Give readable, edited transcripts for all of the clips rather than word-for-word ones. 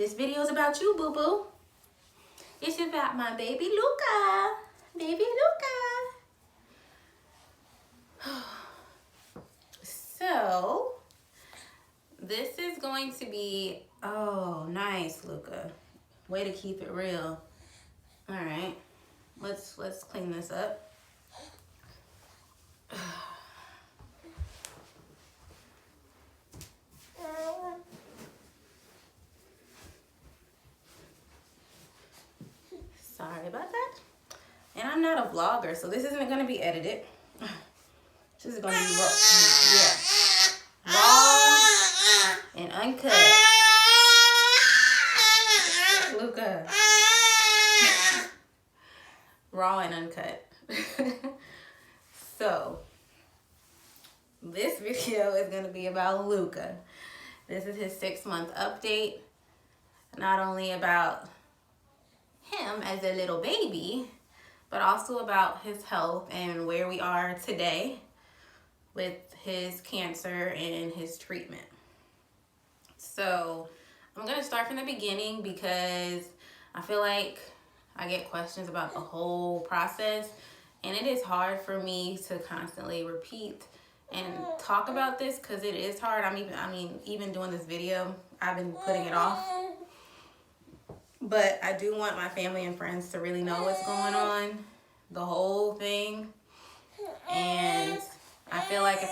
This video is about you, boo-boo. It's about my baby Luca. Baby Luca. So, this is going to be, oh, nice, Luca. Way to keep it real. All right, let's clean this up. Sorry about that. And I'm not a vlogger, so this isn't going to be edited. This is going to be raw and uncut. Luca. Raw and uncut. So, this video is going to be about Luca. This is his 6-month update. Not only about him as a little baby, but also about his health and where we are today with his cancer and his treatment. So I'm going to start from the beginning because I feel like I get questions about the whole process, and it is hard for me to constantly repeat and talk about this because it is hard. Even doing this video, I've been putting it off. But I do want my family and friends to really know what's going on, the whole thing. And I feel like if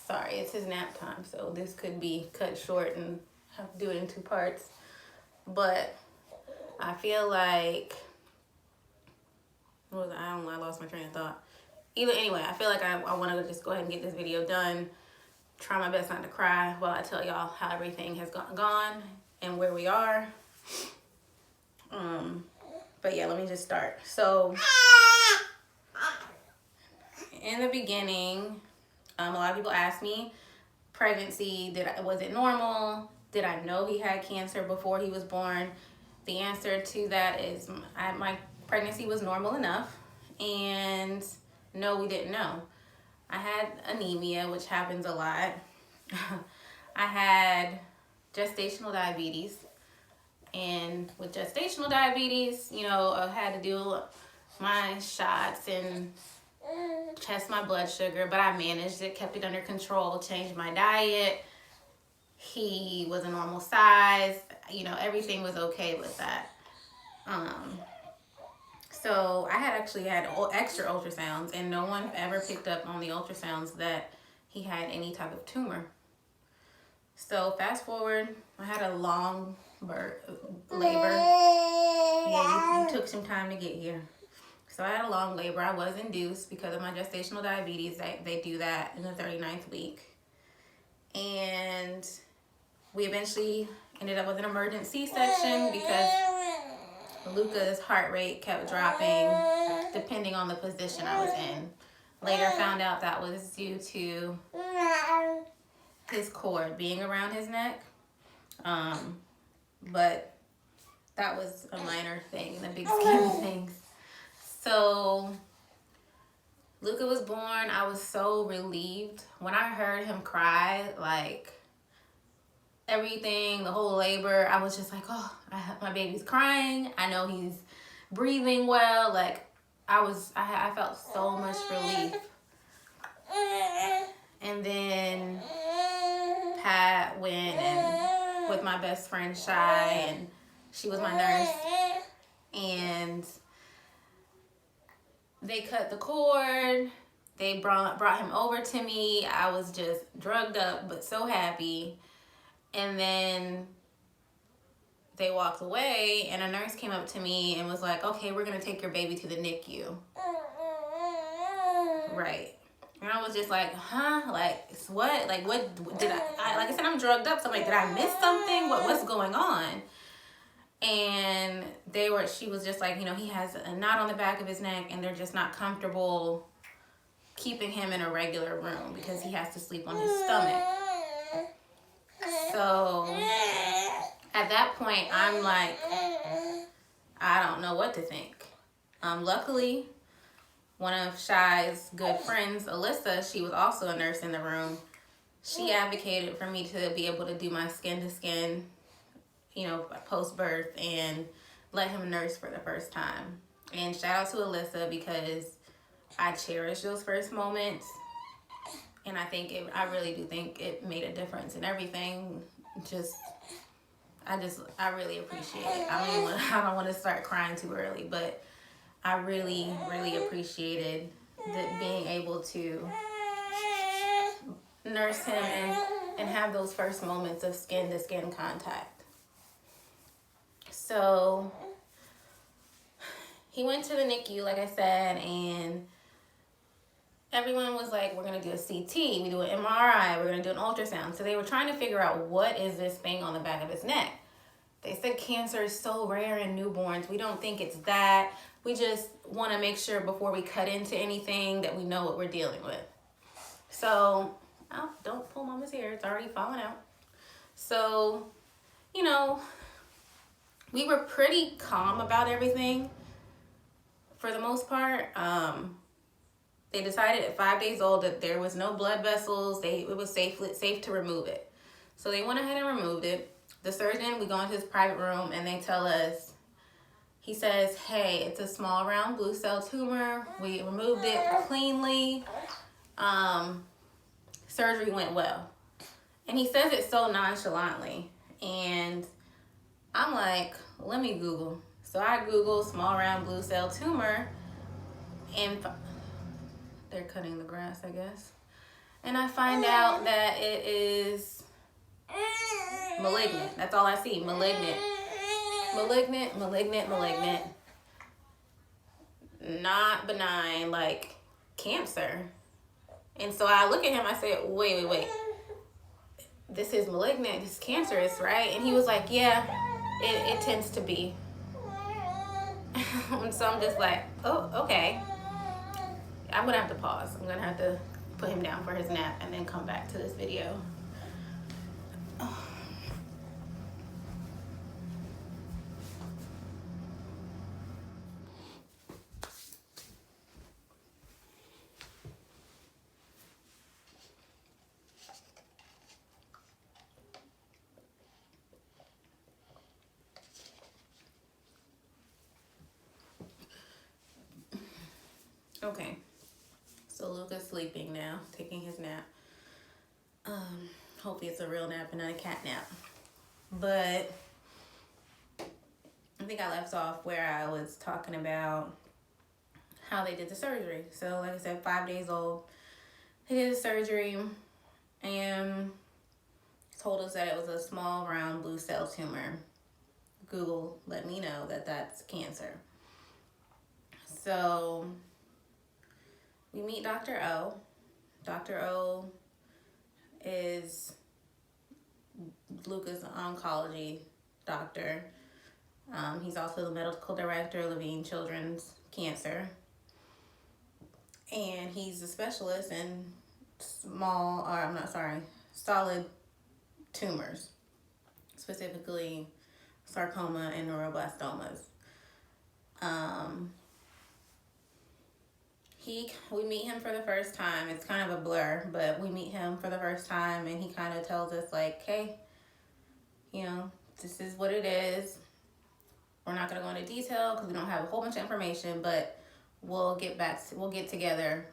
sorry, it's his nap time, so this could be cut short and have to do it in 2 parts. But I feel like, I don't know, I lost my train of thought. Anyway, I feel like I want to just go ahead and get this video done. Try my best not to cry while I tell y'all how everything has gone and where we are. But yeah, let me just start. So in the beginning, a lot of people asked me, pregnancy, was it normal? Did I know he had cancer before he was born? The answer to that is my pregnancy was normal enough, and no, we didn't know. I had anemia, which happens a lot. I had gestational diabetes, and with gestational diabetes, you know, I had to do my shots and test my blood sugar, but I managed it, kept it under control, changed my diet. He was a normal size, you know, everything was okay with that. So I had actually had extra ultrasounds, and no one ever picked up on the ultrasounds that he had any type of tumor. So fast forward, I had a long labor. Yeah, you took some time to get here. So I had a long labor. I was induced because of my gestational diabetes. They do that in the 39th week. And we eventually ended up with an emergency C-section because Luca's heart rate kept dropping depending on the position I was in. Later found out that was due to his cord being around his neck. But that was a minor thing in the big scheme of things. So Luca was born. I was so relieved. When I heard him cry, like everything, the whole labor, I was just like, oh, my baby's crying. I know he's breathing well. Like I felt so much relief. And then Pat went and with my best friend Shy, and she was my nurse, and they cut the cord. They brought him over to me. I was just drugged up but so happy. And then they walked away, and a nurse came up to me and was like, okay, we're gonna take your baby to the NICU. Right. And I was just like, huh? Like, what? Like, what did I like I said, I'm drugged up, so I'm like, did I miss something? What's going on? And she was just like, you know, he has a knot on the back of his neck, and they're just not comfortable keeping him in a regular room because he has to sleep on his stomach. So at that point, I'm like, I don't know what to think. Luckily, one of Shy's good friends, Alyssa, she was also a nurse in the room. She advocated for me to be able to do my skin-to-skin post-birth, and let him nurse for the first time. And shout out to Alyssa, because I cherish those first moments. And I really do think it made a difference in everything. I really appreciate it. I don't want to start crying too early, but I really, really appreciated being able to nurse him and have those first moments of skin to skin contact. So he went to the NICU, like I said, and everyone was like, we're going to do a CT, we do an MRI, we're going to do an ultrasound. So they were trying to figure out, what is this thing on the back of his neck? They said cancer is so rare in newborns. We don't think it's that. We just want to make sure before we cut into anything that we know what we're dealing with. So, oh, don't pull Mama's hair. It's already falling out. So, we were pretty calm about everything for the most part. They decided at 5 days old that there was no blood vessels. It was safe to remove it. So they went ahead and removed it. The surgeon, we go into his private room and they tell us, he says, hey, it's a small round blue cell tumor. We removed it cleanly. Surgery went well. And he says it so nonchalantly. And I'm like, let me Google. So I Google small round blue cell tumor, and they're cutting the grass, I guess. And I find out that it is malignant. That's all I see. Malignant. Not benign, like cancer. And so I look at him, I say, wait. This is malignant, this is cancerous, right? And he was like, yeah, it tends to be. And so I'm just like, oh, okay. I'm gonna have to pause. I'm gonna have to put him down for his nap and then come back to this video. Okay, so Luca's sleeping now, taking his nap. Hopefully it's a real nap and not a cat nap. But I think I left off where I was talking about how they did the surgery. So like I said, 5 days old, they did the surgery and told us that it was a small round blue cell tumor. Google let me know that that's cancer. So we meet Dr. O. Dr. O is Luca's oncology doctor. He's also the medical director of Levine Children's Cancer. And he's a specialist in solid tumors, specifically sarcoma and neuroblastomas. We meet him for the first time. It's kind of a blur, but we meet him for the first time and he kind of tells us like, hey, this is what it is. We're not going to go into detail because we don't have a whole bunch of information, but we'll get together,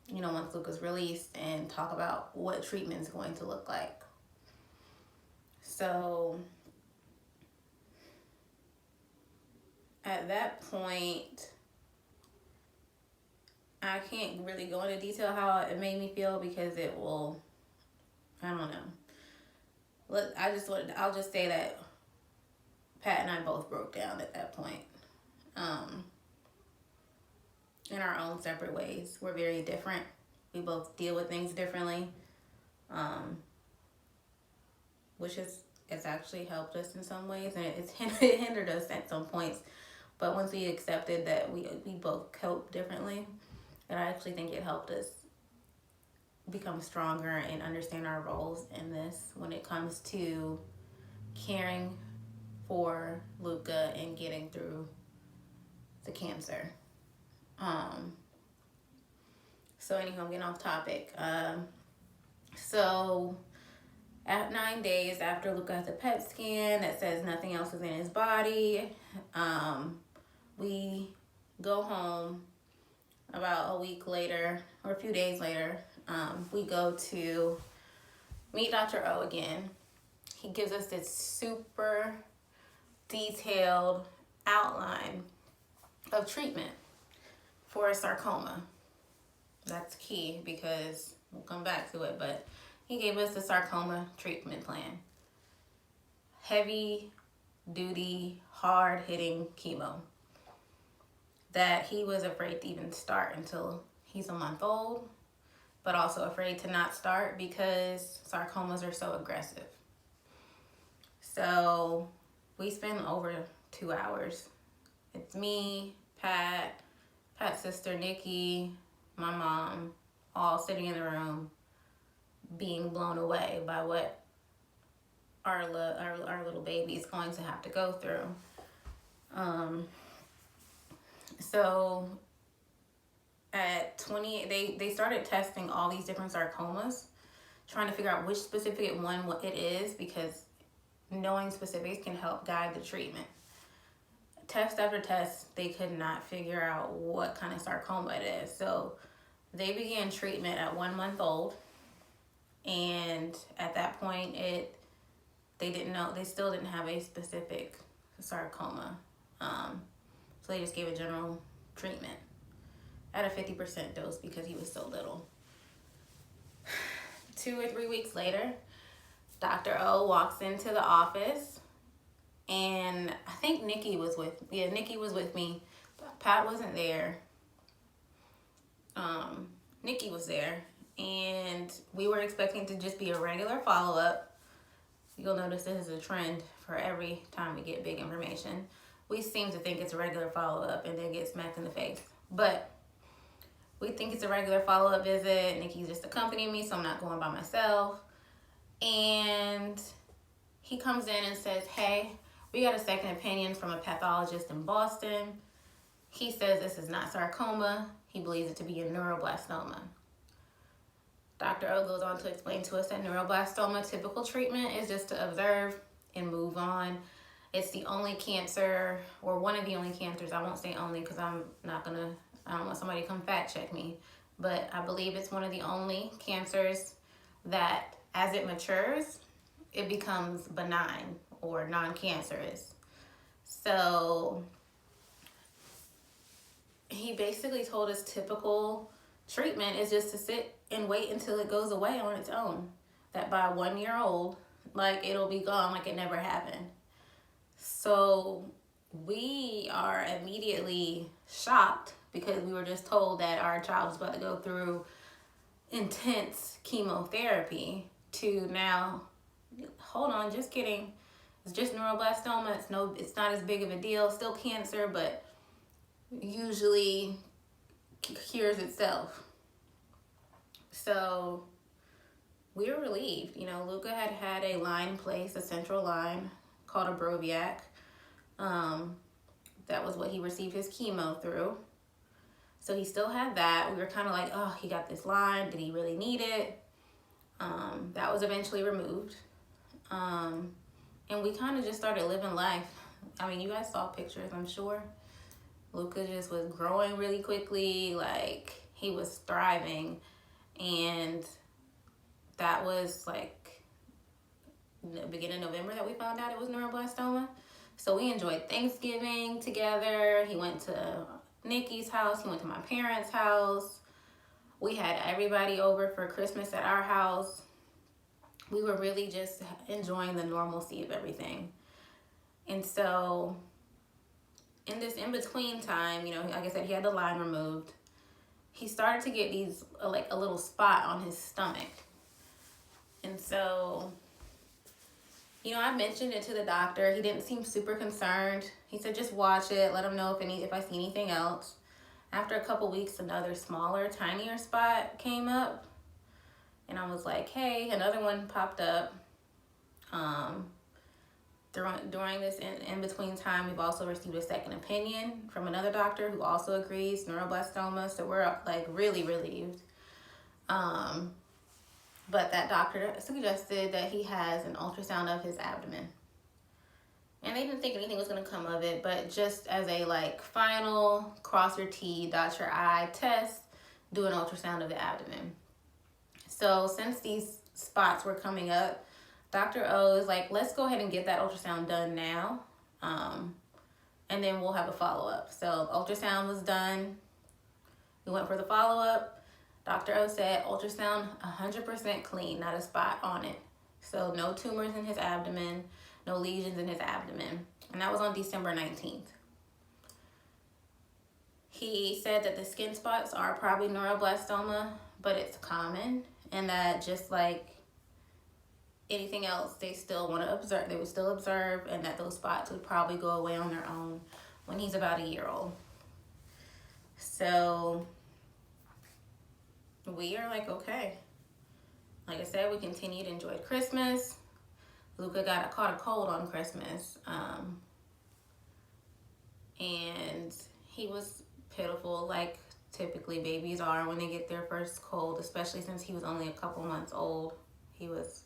once Luca's released and talk about what treatment's going to look like. So at that point, I can't really go into detail how it made me feel because I don't know. I'll just say that Pat and I both broke down at that point. In our own separate ways. We're very different. We both deal with things differently. Which it's actually helped us in some ways, and it hindered us at some points. But once we accepted that we both cope differently, and I actually think it helped us become stronger and understand our roles in this when it comes to caring for Luca and getting through the cancer. So anyhow, I'm getting off topic. So At 9 days after Luca has a PET scan that says nothing else is in his body, we go home. About a week later, or a few days later, we go to meet Dr. O again. He gives us this super detailed outline of treatment for a sarcoma. That's key because we'll come back to it, but he gave us the sarcoma treatment plan. Heavy duty, hard hitting chemo that he was afraid to even start until he's a month old, but also afraid to not start because sarcomas are so aggressive. So we spend over 2 hours. It's me, Pat's sister Nikki, my mom, all sitting in the room being blown away by what our little baby is going to have to go through. So at 20, they started testing all these different sarcomas, trying to figure out which specific one it is, because knowing specifics can help guide the treatment. Test after test, they could not figure out what kind of sarcoma it is. So they began treatment at 1 month old, and at that point, they didn't know. They still didn't have a specific sarcoma. So they just gave a general treatment at a 50% dose because he was so little. 2 or 3 weeks later, Dr. O walks into the office, and I think Nikki was with me. Pat wasn't there. Nikki was there, and we were expecting to just be a regular follow-up. You'll notice this is a trend for every time we get big information. We seem to think it's a regular follow-up and then get smacked in the face. But we think it's a regular follow-up visit. Nikki's just accompanying me, so I'm not going by myself. And he comes in and says, hey, we got a second opinion from a pathologist in Boston. He says this is not sarcoma. He believes it to be a neuroblastoma. Dr. O goes on to explain to us that neuroblastoma typical treatment is just to observe and move on. It's the only cancer, or one of the only cancers. I won't say only because I don't want somebody to come fact check me. But I believe it's one of the only cancers that as it matures, it becomes benign or non-cancerous. So he basically told us typical treatment is just to sit and wait until it goes away on its own. That by 1 year old, like it'll be gone like it never happened. So we are immediately shocked because we were just told that our child was about to go through intense chemotherapy to now, hold on, just kidding. It's just neuroblastoma. It's not as big of a deal. Still cancer, but usually cures itself. So we were relieved. You know, Luca had a line placed, a central line called a Broviac. That was what he received his chemo through. So he still had that. We were kind of like, oh, he got this line. Did he really need it? That was eventually removed. And we kind of just started living life. I mean, you guys saw pictures, I'm sure. Luca just was growing really quickly. Like, he was thriving. And that was like the beginning of November that we found out it was neuroblastoma. So we enjoyed Thanksgiving together. He went to Nikki's house. He went to my parents' house. We had everybody over for Christmas at our house. We were really just enjoying the normalcy of everything. And so in this in-between time, you know, like I said, he had the line removed. He started to get these, like a little spot on his stomach. And so, you know, I mentioned it to the doctor. He didn't seem super concerned. He said, just watch it. Let him know if I see anything else. After a couple weeks, another smaller, tinier spot came up. And I was like, hey, another one popped up. During this in-between time, we've also received a second opinion from another doctor who also agrees, neuroblastoma. So we're like really relieved. But that doctor suggested that he has an ultrasound of his abdomen. And they didn't think anything was going to come of it, but just as a like final cross your T, dot your I test, do an ultrasound of the abdomen. So since these spots were coming up, Dr. O is like, let's go ahead and get that ultrasound done now. And then we'll have a follow-up. So ultrasound was done. We went for the follow-up. Dr. O said ultrasound 100% clean, not a spot on it. So no tumors in his abdomen, no lesions in his abdomen. And that was on December 19th. He said that the skin spots are probably neuroblastoma, but it's common, and that just like anything else, they still want to observe. They would still observe, and that those spots would probably go away on their own when he's about a year old. So we are like, okay. Like I said, we continued, enjoyed Christmas. Luca caught a cold on Christmas, and he was pitiful, like typically babies are when they get their first cold, especially since he was only a couple months old. He was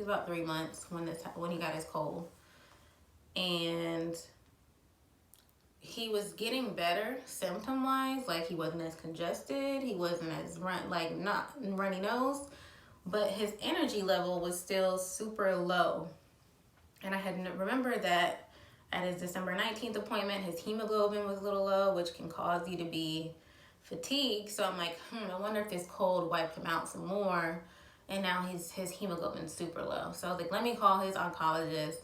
about 3 months when he got his cold, and he was getting better symptom wise. Like he wasn't as congested, he wasn't as not runny nose, but his energy level was still super low. And I had remembered that at his December 19th appointment, his hemoglobin was a little low, which can cause you to be fatigued. So I'm like, I wonder if this cold wiped him out some more. And now his hemoglobin's super low. So I was like, let me call his oncologist.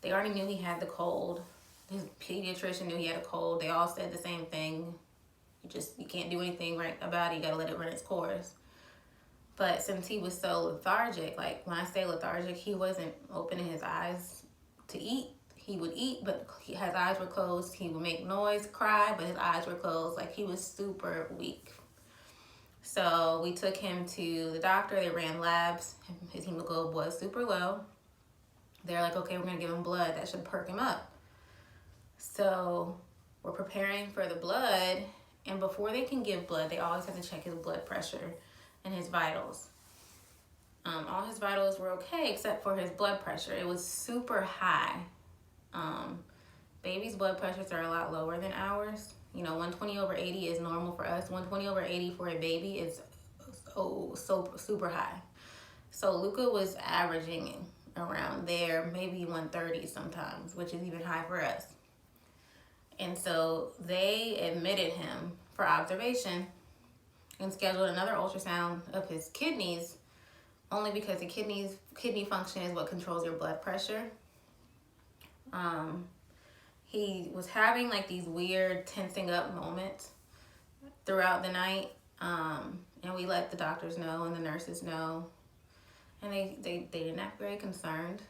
They already knew he had the cold. His pediatrician knew he had a cold. They all said the same thing. You can't do anything right about it. You gotta let it run its course. But since he was so lethargic, like when I say lethargic, he wasn't opening his eyes to eat. He would eat, but his eyes were closed. He would make noise, cry, but his eyes were closed. Like he was super weak. So we took him to the doctor. They ran labs. His hemoglobin was super low. They're like, okay, we're gonna give him blood. That should perk him up. So we're preparing for the blood. And before they can give blood, they always have to check his blood pressure and his vitals. All his vitals were okay except for his blood pressure. It was super high. Babies' blood pressures are a lot lower than ours. 120/80 is normal for us. 120/80 for a baby is so super high. So Luca was averaging around there, maybe 130 sometimes, which is even high for us. And so they admitted him for observation and scheduled another ultrasound of his kidneys, only because the kidney function is what controls your blood pressure. He was having like these weird tensing up moments throughout the night, and we let the doctors know and the nurses know, and they didn't act very concerned.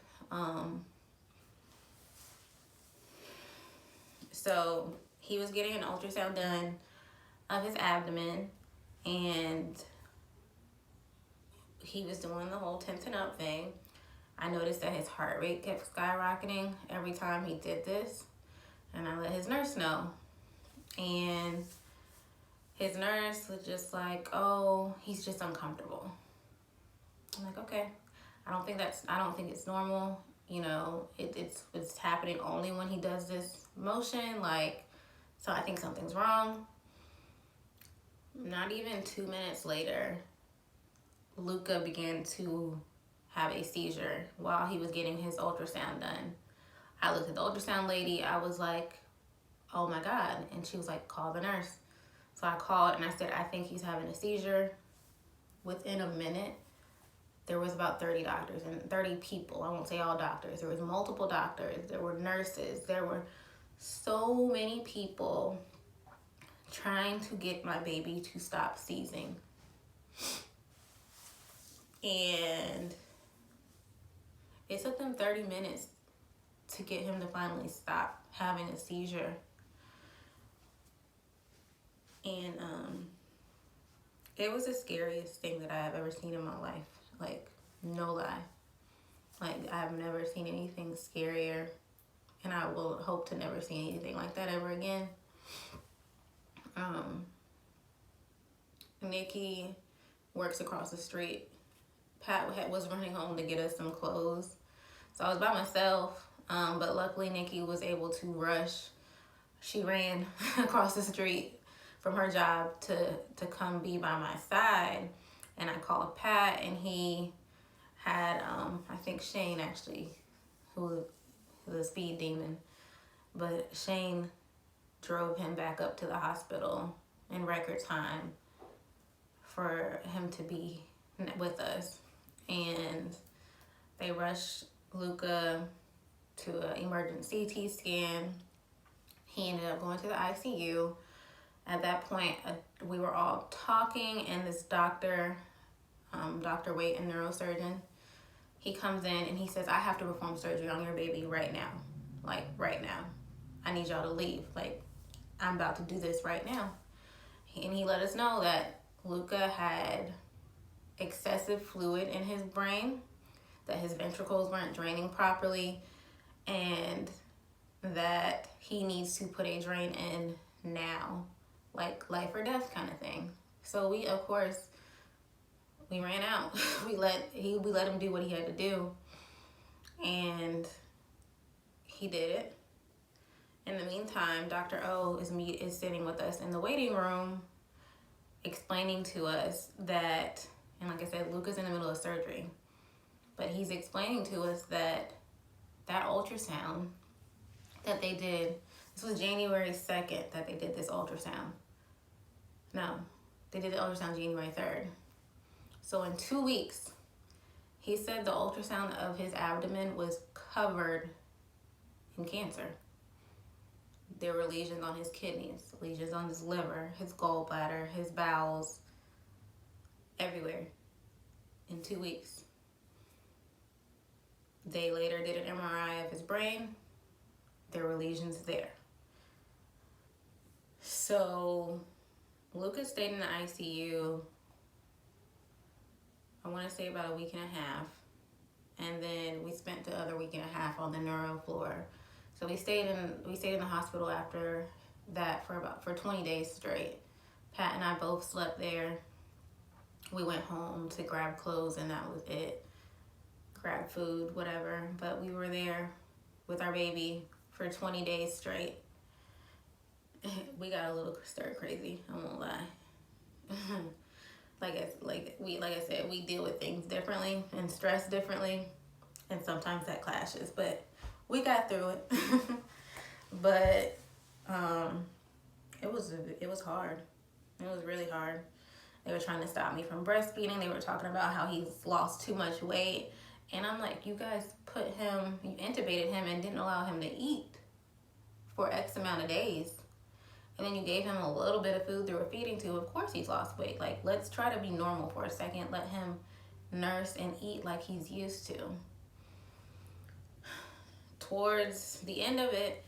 So he was getting an ultrasound done of his abdomen, and he was doing the whole tensing up thing. I noticed that his heart rate kept skyrocketing every time he did this, and I let his nurse know. And his nurse was just like, oh, he's just uncomfortable. I'm like, okay. I don't think it's normal. It's happening only when he does this motion. So I think something's wrong. Not even 2 minutes later, Luca began to have a seizure while he was getting his ultrasound done. I looked at the ultrasound lady. I was like, oh my God. And she was like, call the nurse. So I called and I said, I think he's having a seizure. Within a minute, there was about 30 doctors and 30 people. I won't say all doctors. There was multiple doctors. There were nurses. There were so many people trying to get my baby to stop seizing. And it took them 30 minutes to get him to finally stop having a seizure. And it was the scariest thing that I have ever seen in my life. Like, no lie. Like, I've never seen anything scarier, and I will hope to never see anything like that ever again. Nikki works across the street was running home to get us some clothes. So I was by myself, but luckily Nikki was able to rush. She ran across the street from her job to come be by my side. And I called Pat, and he had, I think Shane actually, who was a speed demon. But Shane drove him back up to the hospital in record time for him to be with us. And they rushed Luca to an emergency CT scan. He ended up going to the ICU. At that point, we were all talking, and this doctor, Dr. Waite, a neurosurgeon, he comes in and he says, I have to perform surgery on your baby right now. Like, right now. I need y'all to leave. Like, I'm about to do this right now. And he let us know that Luca had excessive fluid in his brain, that his ventricles weren't draining properly, and that he needs to put a drain in now, like life or death kind of thing. So we, of course, we ran out. we let him do what he had to do, and he did it. In the meantime, Dr. O is sitting with us in the waiting room, explaining to us that, and like I said, Luca's in the middle of surgery, but he's explaining to us that ultrasound that they did, this was January 2nd that they did this ultrasound. No, they did the ultrasound January 3rd. So in 2 weeks, he said the ultrasound of his abdomen was covered in cancer. There were lesions on his kidneys, lesions on his liver, his gallbladder, his bowels, everywhere in 2 weeks. They later did an MRI of his brain. There were lesions there. So Luca stayed in the ICU, I want to say about a week and a half. And then we spent the other week and a half on the neuro floor. So we stayed in the hospital after that for 20 days straight. Pat and I both slept there. We went home to grab clothes, and that was it. Grab food, whatever. But we were there with our baby for 20 days straight. We got a little stir crazy, I won't lie. like I said, we deal with things differently and stress differently, and sometimes that clashes, but we got through it. But it was hard. It was really hard. They were trying to stop me from breastfeeding. They were talking about how he's lost too much weight. And I'm like, you guys you intubated him and didn't allow him to eat for X amount of days. And then you gave him a little bit of food through a feeding tube. Of course he's lost weight. Like, let's try to be normal for a second. Let him nurse and eat like he's used to. Towards the end of it,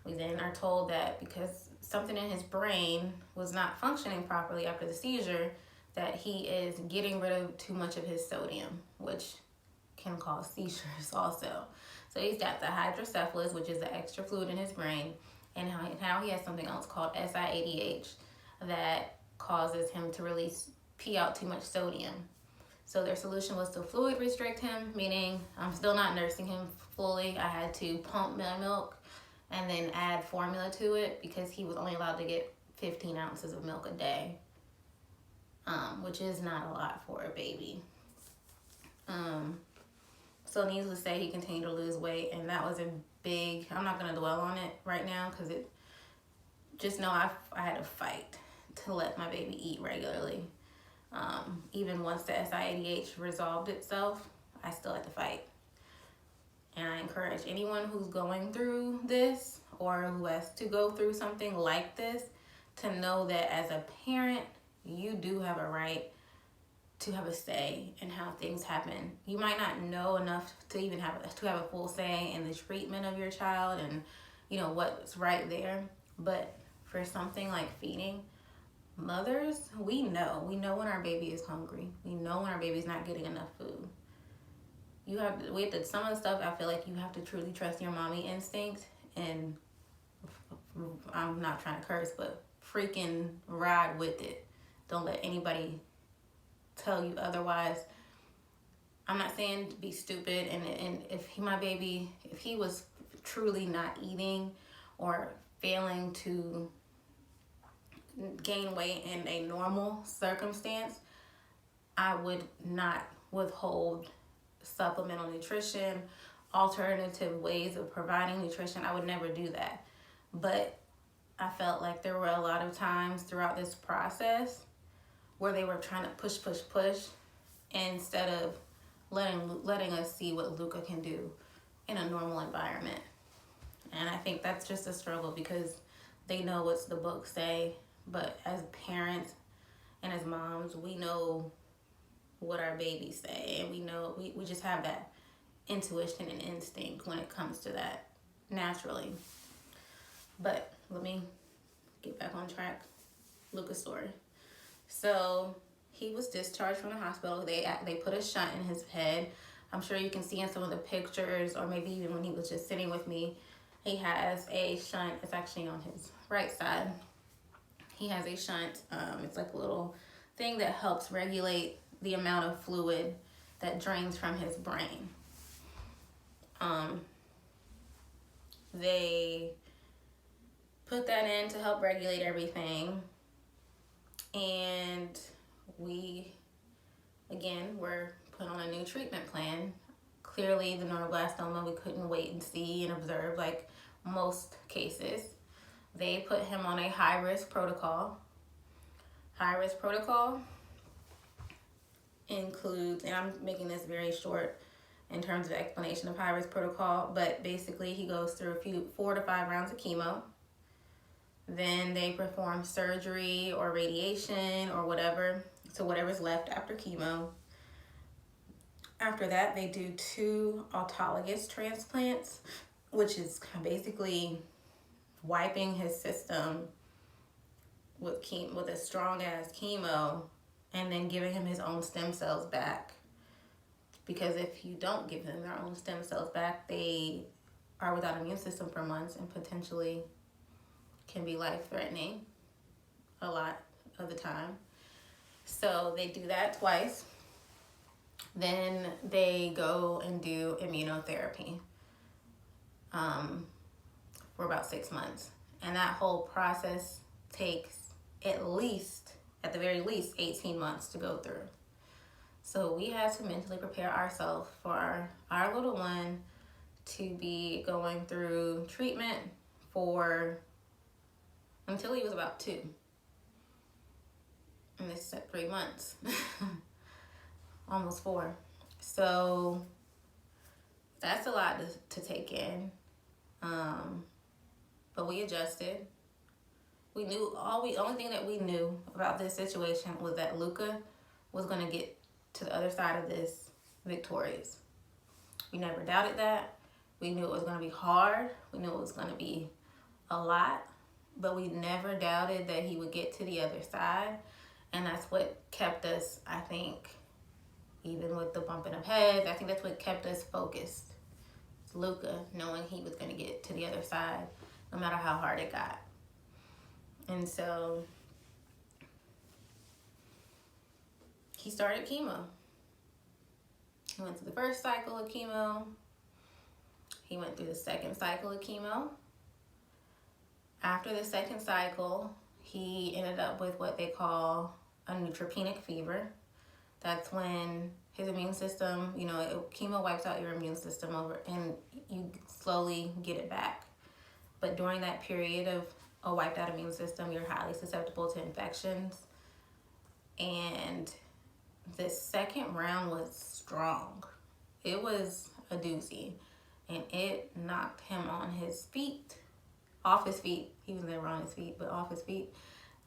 we then are told that because something in his brain was not functioning properly after the seizure, that he is getting rid of too much of his sodium, which can cause seizures also. So he's got the hydrocephalus, which is the extra fluid in his brain, and now he has something else called SIADH that causes him to pee out too much sodium. So their solution was to fluid restrict him, meaning I'm still not nursing him fully. I had to pump my milk and then add formula to it because he was only allowed to get 15 ounces of milk a day, which is not a lot for a baby. So needless to say, he continued to lose weight, and that was I'm not going to dwell on it right now because just know I had to fight to let my baby eat regularly. Even once the SIADH resolved itself, I still had to fight. And I encourage anyone who's going through this or who has to go through something like this to know that as a parent, you do have a right to have a say in how things happen. You might not know enough to even have a full say in the treatment of your child and what's right there. But for something like feeding, mothers, we know when our baby is hungry. We know when our baby's not getting enough food. Some of the stuff, I feel like you have to truly trust your mommy instinct, and I'm not trying to curse, but freaking ride with it. Don't let anybody tell you otherwise. I'm not saying to be stupid, and if my baby, if he was truly not eating or failing to gain weight in a normal circumstance, I would not withhold supplemental nutrition, alternative ways of providing nutrition. I would never do that. But I felt like there were a lot of times throughout this process where they were trying to push instead of letting us see what Luca can do in a normal environment. And I think that's just a struggle because they know what's the books say, but as parents and as moms, we know what our babies say, and we know we just have that intuition and instinct when it comes to that naturally. But let me get back on track. Luca's story. So he was discharged from the hospital. They put a shunt in his head. I'm sure you can see in some of the pictures, or maybe even when he was just sitting with me, he has a shunt. It's actually on his right side. He has a shunt. It's like a little thing that helps regulate the amount of fluid that drains from his brain. They put that in to help regulate everything. And we, again, were put on a new treatment plan. Clearly, the neuroblastoma, we couldn't wait and see and observe like most cases. They put him on a high-risk protocol. High-risk protocol includes, and I'm making this very short in terms of explanation of high-risk protocol, but basically he goes through 4 to 5 rounds of chemo. Then they perform surgery or radiation or whatever, so whatever's left after chemo. After that, they do 2 autologous transplants, which is basically wiping his system with a strong-ass chemo and then giving him his own stem cells back. Because if you don't give them their own stem cells back, they are without immune system for months and potentially can be life-threatening a lot of the time. So they do that twice. Then they go and do immunotherapy for about 6 months. And that whole process takes at the very least, 18 months to go through. So we had to mentally prepare ourselves for our little one to be going through treatment until he was about 2. And this is at 3 months. Almost 4. So that's a lot to take in. But we adjusted. We knew only thing that we knew about this situation was that Luca was going to get to the other side of this victorious. We never doubted that. We knew it was going to be hard. We knew it was going to be a lot, but we never doubted that he would get to the other side. And that's what kept us, I think, even with the bumping of heads, I think that's what kept us focused. It's Luca, knowing he was going to get to the other side, no matter how hard it got. And so he started chemo. He went through the first cycle of chemo. He went through the second cycle of chemo. After the second cycle, he ended up with what they call a neutropenic fever. That's when his immune system, chemo wipes out your immune system over and you slowly get it back. But during that period of a wiped out immune system, you're highly susceptible to infections. And the second round was strong. It was a doozy. And it knocked him on his feet, off his feet. He was never on his feet, but off his feet.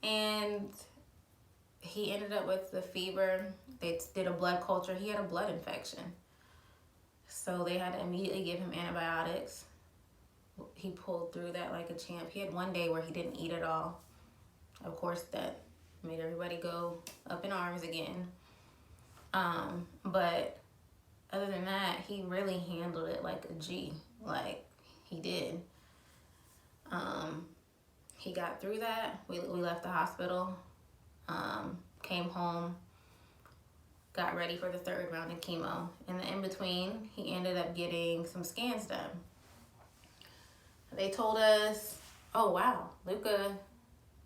And he ended up with the fever. They did a blood culture. He had a blood infection. So they had to immediately give him antibiotics. He pulled through that like a champ. He had one day where he didn't eat at all. Of course, that made everybody go up in arms again. But other than that, he really handled it like a G. Like, he did. He got through that. We left the hospital. Came home, got ready for the third round of chemo. In the in-between, he ended up getting some scans done. They told us, oh wow, Luca,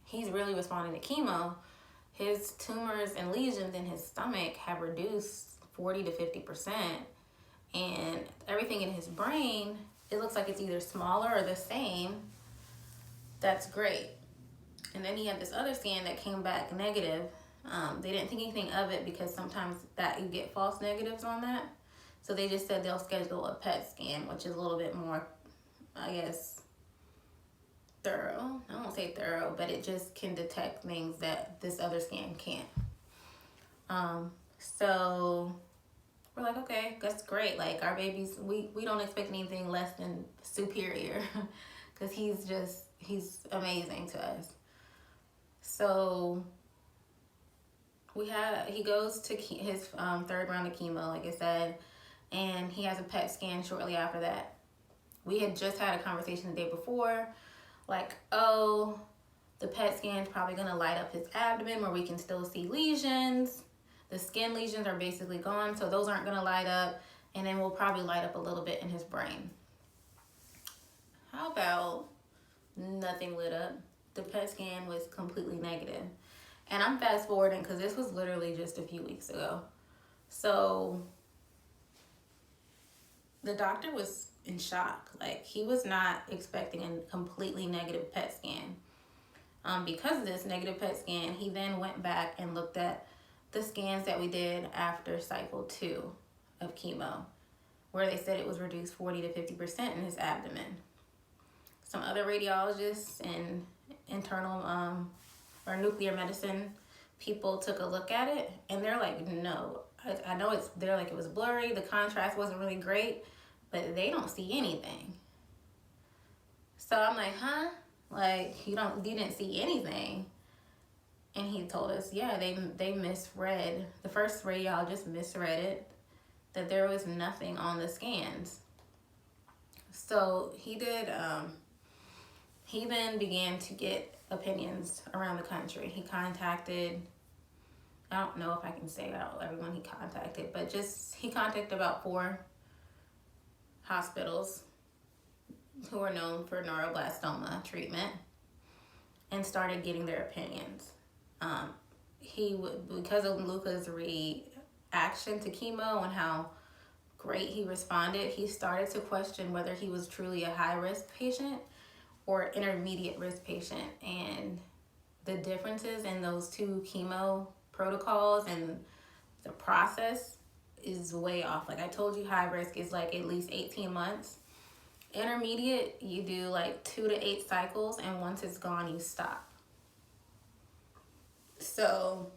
he's really responding to chemo. His tumors and lesions in his stomach have reduced 40 to 50%. And everything in his brain, it looks like it's either smaller or the same. That's great. And then he had this other scan that came back negative. They didn't think anything of it because sometimes that you get false negatives on that. So they just said they'll schedule a PET scan, which is a little bit more, I guess, thorough. I won't say thorough, but it just can detect things that this other scan can't. So we're like, okay, that's great. Like, our babies, we don't expect anything less than superior because he's amazing to us. So he goes to his third round of chemo, like I said, and he has a PET scan shortly after that. We had just had a conversation the day before, like, oh, the PET scan's probably gonna light up his abdomen where we can still see lesions. The skin lesions are basically gone, so those aren't gonna light up, and then we'll probably light up a little bit in his brain. How about nothing lit up? The PET scan was completely negative. And I'm fast forwarding because this was literally just a few weeks ago. So the doctor was in shock. Like, he was not expecting a completely negative PET scan. Because of this negative PET scan, he then went back and looked at the scans that we did after cycle 2 of chemo, where they said it was reduced 40 to 50% in his abdomen. Some other radiologists and internal or nuclear medicine people took a look at it, and they're like, no, I know they're like, it was blurry, the contrast wasn't really great, but they don't see anything. So I'm like, huh? Like, you didn't see anything? And he told us, yeah, they misread. The first radiologist misread it, that there was nothing on the scans. So he then began to get opinions around the country. He contacted, I don't know if I can say about everyone he contacted, but he contacted about 4 hospitals who are known for neuroblastoma treatment and started getting their opinions. Because of Luca's reaction to chemo and how great he responded, he started to question whether he was truly a high-risk patient or intermediate risk patient, and the differences in those 2 chemo protocols and the process is way off. Like I told you, high risk is like at least 18 months. Intermediate, you do like 2 to 8 cycles, and once it's gone, you stop. So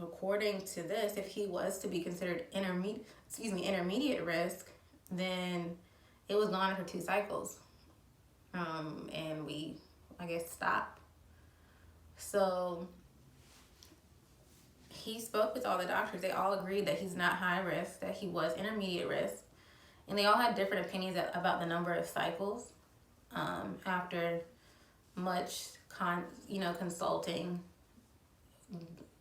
according to this, if he was to be considered intermediate risk, then it was gone for 2 cycles. And we, I guess, stopped. So he spoke with all the doctors. They all agreed that he's not high risk, that he was intermediate risk. And they all had different opinions about the number of cycles. After much consulting,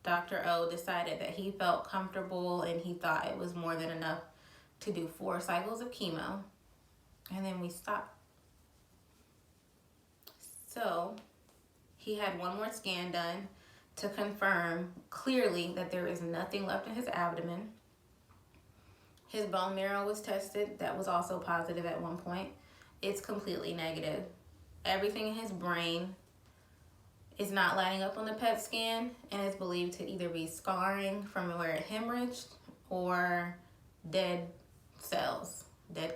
Dr. O decided that he felt comfortable and he thought it was more than enough to do 4 cycles of chemo. And then we stopped. So he had one more scan done to confirm clearly that there is nothing left in his abdomen. His bone marrow was tested. That was also positive at one point. It's completely negative. Everything in his brain is not lining up on the PET scan and is believed to either be scarring from where it hemorrhaged or dead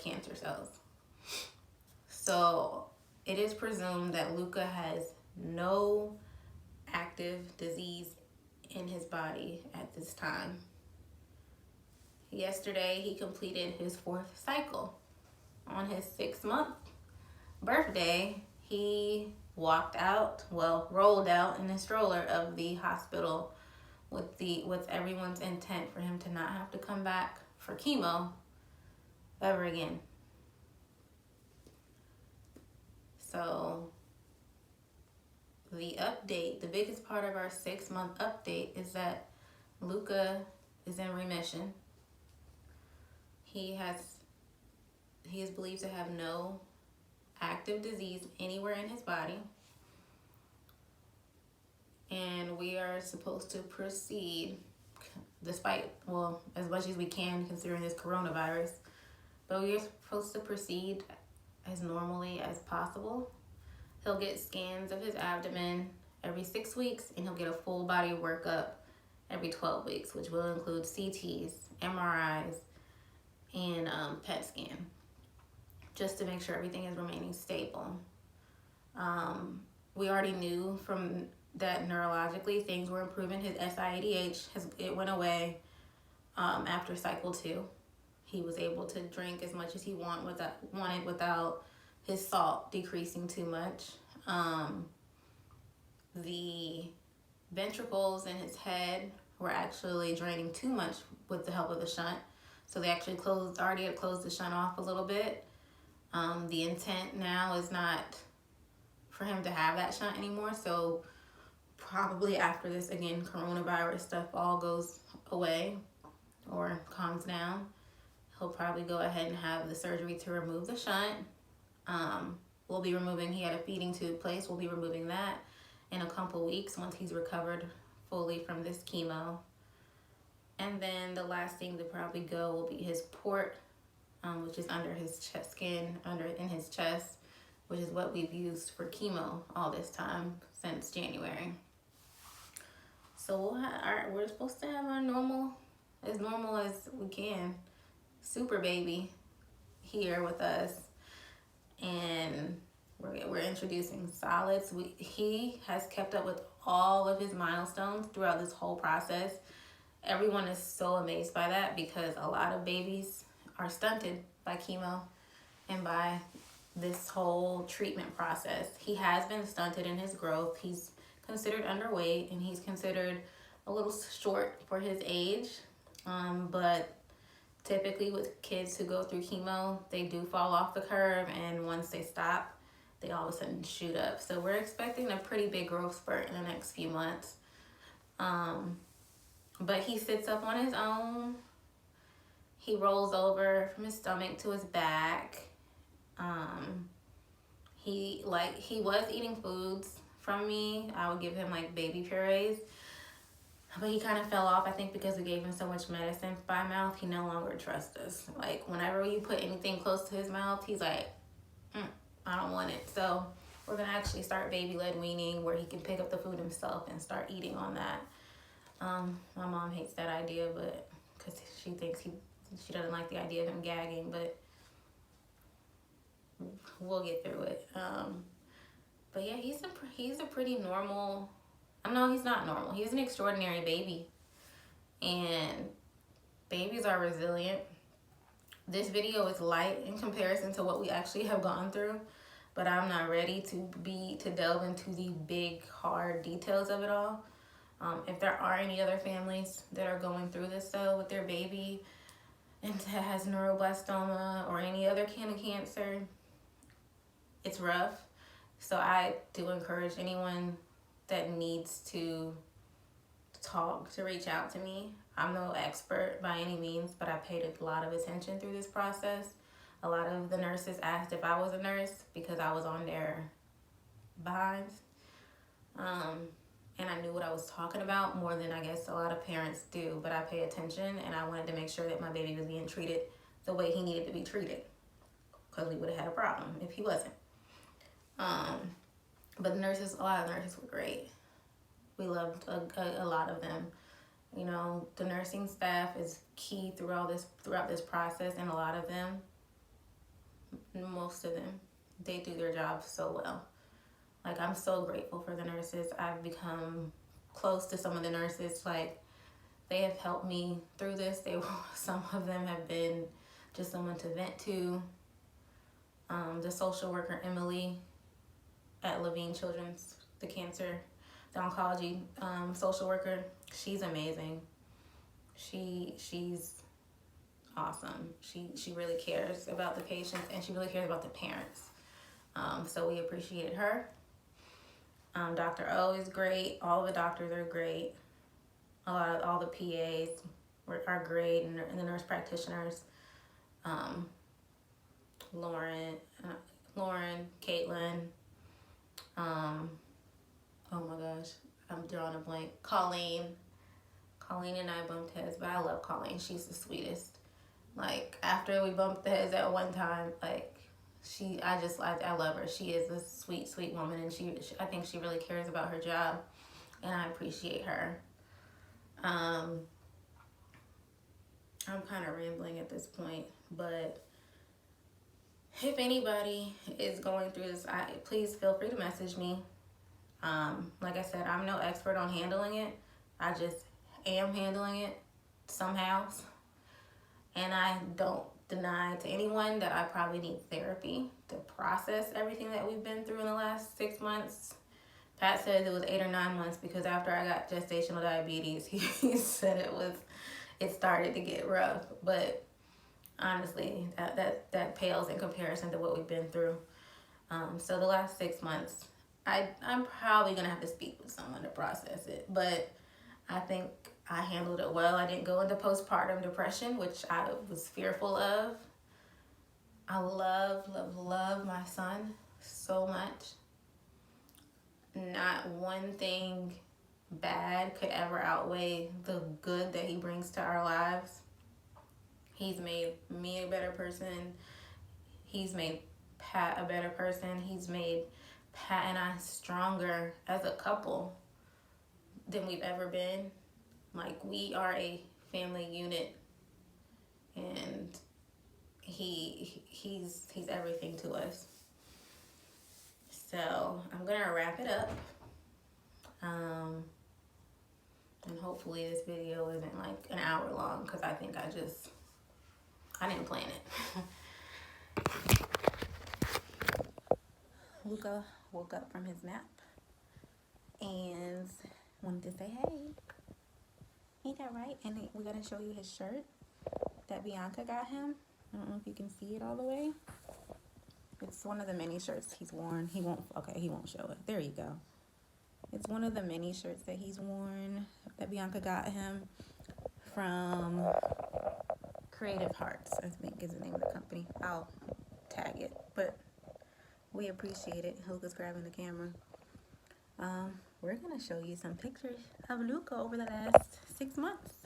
cancer cells. So it is presumed that Luca has no active disease in his body at this time. Yesterday, he completed his 4th cycle. On his 6-month birthday, he rolled out in a stroller of the hospital with everyone's intent for him to not have to come back for chemo ever again. So the biggest part of our 6-month update is that Luca is in remission. He is believed to have no active disease anywhere in his body. And we are supposed to proceed, despite, well, as much as we can considering this coronavirus, but we are supposed to proceed as normally as possible. He'll get scans of his abdomen every 6 weeks, and he'll get a full body workup every 12 weeks, which will include CTs, MRIs, and PET scan, just to make sure everything is remaining stable. We already knew from that neurologically things were improving. His SIADH, it went away after cycle 2. He was able to drink as much as he wanted without his salt decreasing too much. The ventricles in his head were actually draining too much with the help of the shunt. So they actually already had closed the shunt off a little bit. The intent now is not for him to have that shunt anymore. So probably after this, again, coronavirus stuff all goes away or calms down, he'll probably go ahead and have the surgery to remove the shunt. We'll be removing, he had a feeding tube placed, we'll be removing that in a couple weeks once he's recovered fully from this chemo. And then the last thing to probably go will be his port, which is under his chest skin, in his chest, which is what we've used for chemo all this time since January. So we're supposed to have our normal as we can, super baby here with us, and we're introducing solids. He has kept up with all of his milestones throughout this whole process. Everyone is so amazed by that because a lot of babies are stunted by chemo and by this whole treatment process. He has been stunted in his growth. He's considered underweight and he's considered a little short for his age. But typically with kids who go through chemo, they do fall off the curve, and once they stop, they all of a sudden shoot up. So we're expecting a pretty big growth spurt in the next few months. But he sits up on his own. He rolls over from his stomach to his back. He was eating foods from me. I would give him like baby purees, but he kind of fell off, I think, because we gave him so much medicine by mouth. He no longer trusts us. Like, whenever you put anything close to his mouth, he's like, I don't want it. So we're gonna actually start baby-led weaning, where he can pick up the food himself and start eating on that. My mom hates that idea, but because she thinks she doesn't like the idea of him gagging, but we'll get through it. But yeah, he's a pretty normal. No, he's not normal. He's an extraordinary baby, and babies are resilient. This video is light in comparison to what we actually have gone through, but I'm not ready to delve into the big, hard details of it all. If there are any other families that are going through this though with their baby and that has neuroblastoma or any other kind of cancer, it's rough. So I do encourage anyone that needs to talk to reach out to me. I'm no expert by any means, but I paid a lot of attention through this process. A lot of the nurses asked if I was a nurse because I was on their behinds. And I knew what I was talking about more than I guess a lot of parents do, but I pay attention, and I wanted to make sure that my baby was being treated the way he needed to be treated, because we would have had a problem if he wasn't. But a lot of nurses were great. We loved a lot of them. You know, the nursing staff is key throughout this process, and a lot of them, most of them, they do their job so well. Like, I'm so grateful for the nurses. I've become close to some of the nurses. Like, they have helped me through this. Some of them have been just someone to vent to. The social worker, Emily, at Levine Children's, the oncology social worker, she's amazing. She's awesome. She really cares about the patients, and she really cares about the parents. So we appreciated her. Dr. O is great. All the doctors are great. All the PAs, our grade and the nurse practitioners, Lauren, Caitlin, oh my gosh, I'm drawing a blank. Colleen and I bumped heads, but I love Colleen. She's the sweetest. Like, after we bumped heads at one time, like, I love her. She is a sweet, sweet woman, and I think she really cares about her job, and I appreciate her. I'm kind of rambling at this point, but if anybody is going through this, please feel free to message me. Like I said, I'm no expert on handling it. I just am handling it somehow. And I don't deny to anyone that I probably need therapy to process everything that we've been through in the last 6 months. Pat says it was 8 or 9 months because after I got gestational diabetes, he said it started to get rough. But honestly, that pales in comparison to what we've been through. So the last 6 months, I'm probably gonna have to speak with someone to process it. But I think I handled it well. I didn't go into postpartum depression, which I was fearful of. I love my son so much. Not one thing bad could ever outweigh the good that he brings to our lives. He's made me a better person. He's made Pat a better person. He's made Pat and I stronger as a couple than we've ever been. Like, we are a family unit, and he's everything to us. So I'm gonna wrap it up, and hopefully this video isn't like an hour long, because I think I didn't plan it. Luca woke up from his nap and wanted to say hey. Ain't that right? And we're gonna show you his shirt that Bianca got him. I don't know if you can see it all the way. It's one of the mini shirts he's worn. He won't show it. There you go. It's one of the mini shirts that he's worn that Bianca got him from Creative Hearts, I think is the name of the company. I'll tag it, but we appreciate it. Luca's grabbing the camera. We're gonna show you some pictures of Luca over the last 6 months.